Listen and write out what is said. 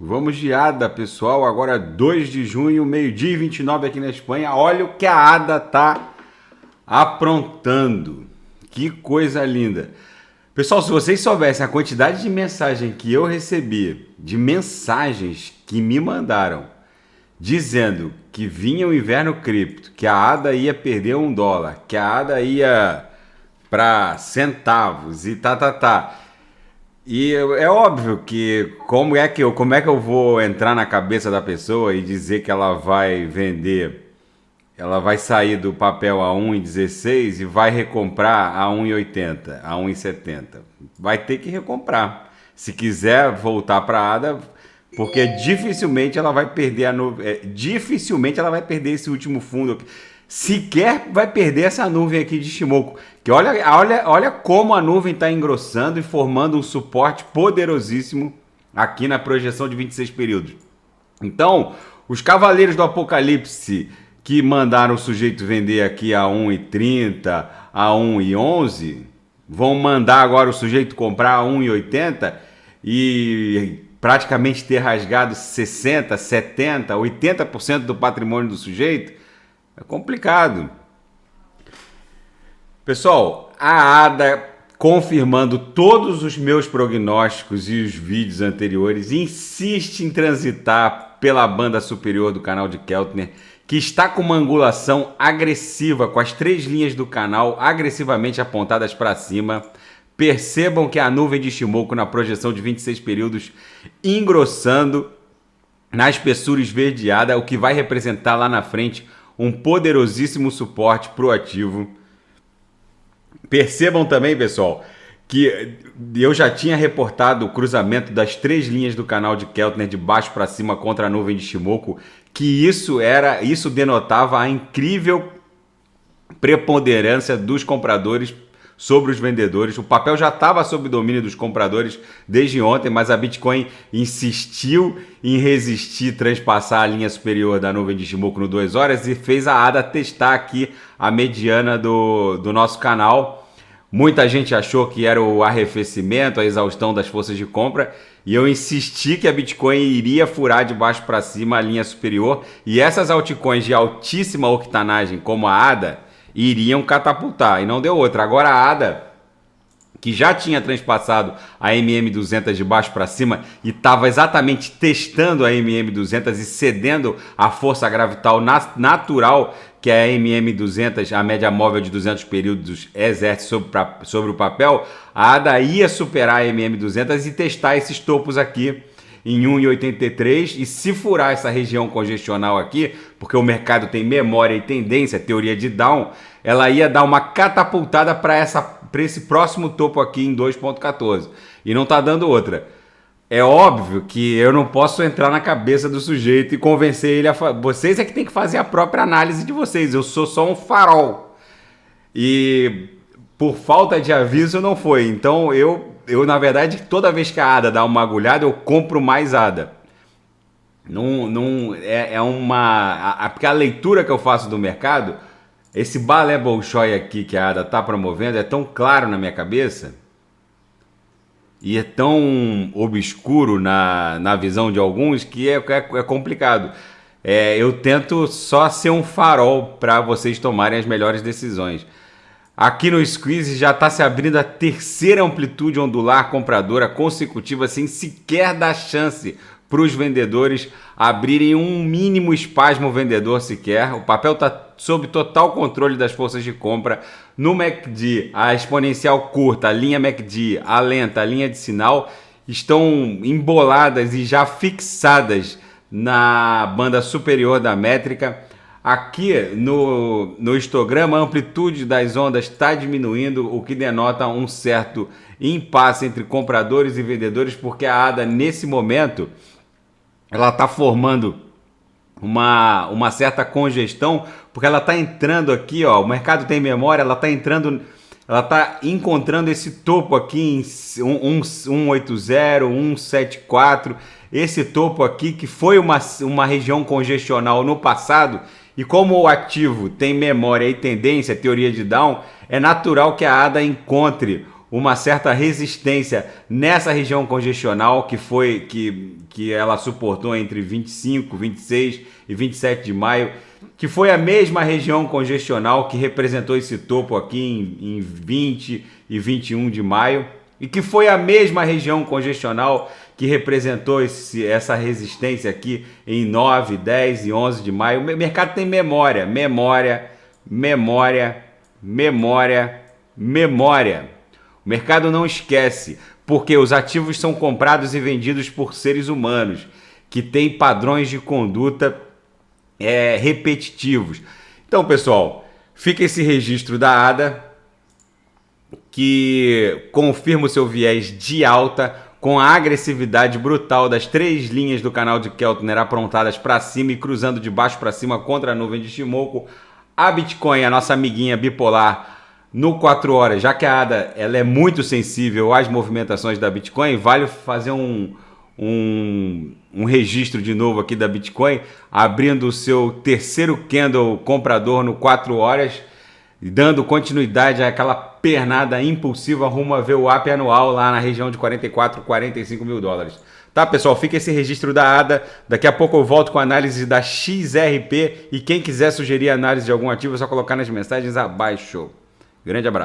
Vamos de ADA, pessoal. Agora 2 de junho, meio-dia e 29 aqui na Espanha. Olha o que a ADA tá aprontando. Que coisa linda. Pessoal, se vocês soubessem a quantidade de mensagem que eu recebi, de mensagens que me mandaram, dizendo que vinha o inverno cripto, que a ADA ia perder $1, que a ADA ia para centavos e tá. E é óbvio que como é que eu vou entrar na cabeça da pessoa e dizer que ela vai vender, ela vai sair do papel a 1,16 e vai recomprar a 1,80, a 1,70. Vai ter que recomprar. Se quiser voltar para a ADA, porque dificilmente ela vai perder dificilmente ela vai perder esse último fundo. Sequer vai perder essa nuvem aqui de Shimoku. Que olha como a nuvem está engrossando e formando um suporte poderosíssimo aqui na projeção de 26 períodos. Então, os cavaleiros do apocalipse que mandaram o sujeito vender aqui a 1,30, a 1,11, vão mandar agora o sujeito comprar a 1,80 e praticamente ter rasgado 60, 70, 80% do patrimônio do sujeito. É complicado. Pessoal, a ADA, confirmando todos os meus prognósticos e os vídeos anteriores, insiste em transitar pela banda superior do canal de Keltner, que está com uma angulação agressiva, com as 3 linhas do canal agressivamente apontadas para cima. Percebam que a nuvem de Shimoku na projeção de 26 períodos engrossando na espessura esverdeada, o que vai representar lá na frente um poderosíssimo suporte para o ativo. Percebam também, pessoal, que eu já tinha reportado o cruzamento das 3 linhas do canal de Keltner de baixo para cima contra a nuvem de Shimoku, que isso denotava a incrível preponderância dos compradores sobre os vendedores. O papel já estava sob domínio dos compradores desde ontem, mas a Bitcoin insistiu em resistir, transpassar a linha superior da nuvem de Shimoku no 2 horas e fez a ADA testar aqui a mediana do nosso canal. Muita gente achou que era o arrefecimento, a exaustão das forças de compra, e eu insisti que a Bitcoin iria furar de baixo para cima a linha superior, e essas altcoins de altíssima octanagem, como a ADA, iriam catapultar, e não deu outra. Agora a ADA, que já tinha transpassado a MM200 de baixo para cima e estava exatamente testando a MM200 e cedendo a força gravital natural que a MM200, a média móvel de 200 períodos, exerce sobre o papel, a ADA ia superar a MM200 e testar esses topos aqui em 1,83, e se furar essa região congestional aqui, porque o mercado tem memória e tendência, teoria de Down, ela ia dar uma catapultada para esse próximo topo aqui em 2,14, e não está dando outra. É óbvio que eu não posso entrar na cabeça do sujeito e convencer ele vocês é que tem que fazer a própria análise de vocês, eu sou só um farol. E por falta de aviso não foi, então eu na verdade, toda vez que a ADA dá uma agulhada, eu compro mais ADA. Porque a leitura que eu faço do mercado, esse balé bolshoi aqui que a ADA está promovendo é tão claro na minha cabeça e é tão obscuro na visão de alguns que é complicado. Eu tento só ser um farol para vocês tomarem as melhores decisões. Aqui no Squeeze já está se abrindo a terceira amplitude ondular compradora consecutiva, sem sequer dar chance para os vendedores abrirem um mínimo espasmo vendedor sequer. O papel está sob total controle das forças de compra. No MACD, a exponencial curta, a linha MACD, a lenta, a linha de sinal, estão emboladas e já fixadas na banda superior da métrica. Aqui no histograma, a amplitude das ondas está diminuindo, o que denota um certo impasse entre compradores e vendedores, porque a ADA, nesse momento, ela está formando uma certa congestão, porque ela está entrando aqui, ó, o mercado tem memória, ela está encontrando esse topo aqui em 180, 174, esse topo aqui que foi uma região congestional no passado. E como o ativo tem memória e tendência, teoria de Down, é natural que a ADA encontre uma certa resistência nessa região congestional que ela suportou entre 25, 26 e 27 de maio, que foi a mesma região congestional que representou esse topo aqui em 20 e 21 de maio, e que foi a mesma região congestional que representou essa resistência aqui em 9, 10 e 11 de maio. O mercado tem memória. O mercado não esquece, porque os ativos são comprados e vendidos por seres humanos que têm padrões de conduta repetitivos. Então, pessoal, fica esse registro da ADA que confirma o seu viés de alta com a agressividade brutal das 3 linhas do canal de Keltner aprontadas para cima e cruzando de baixo para cima contra a nuvem de Shimoku. A Bitcoin, a nossa amiguinha bipolar, no 4 horas, já que a ADA ela é muito sensível às movimentações da Bitcoin, vale fazer um registro de novo aqui da Bitcoin, abrindo o seu terceiro candle comprador no 4 horas, dando continuidade àquela pernada impulsiva rumo a VWAP anual lá na região de 44, 45 mil dólares. Tá, pessoal? Fica esse registro da ADA. Daqui a pouco eu volto com a análise da XRP e quem quiser sugerir análise de algum ativo é só colocar nas mensagens abaixo. Grande abraço.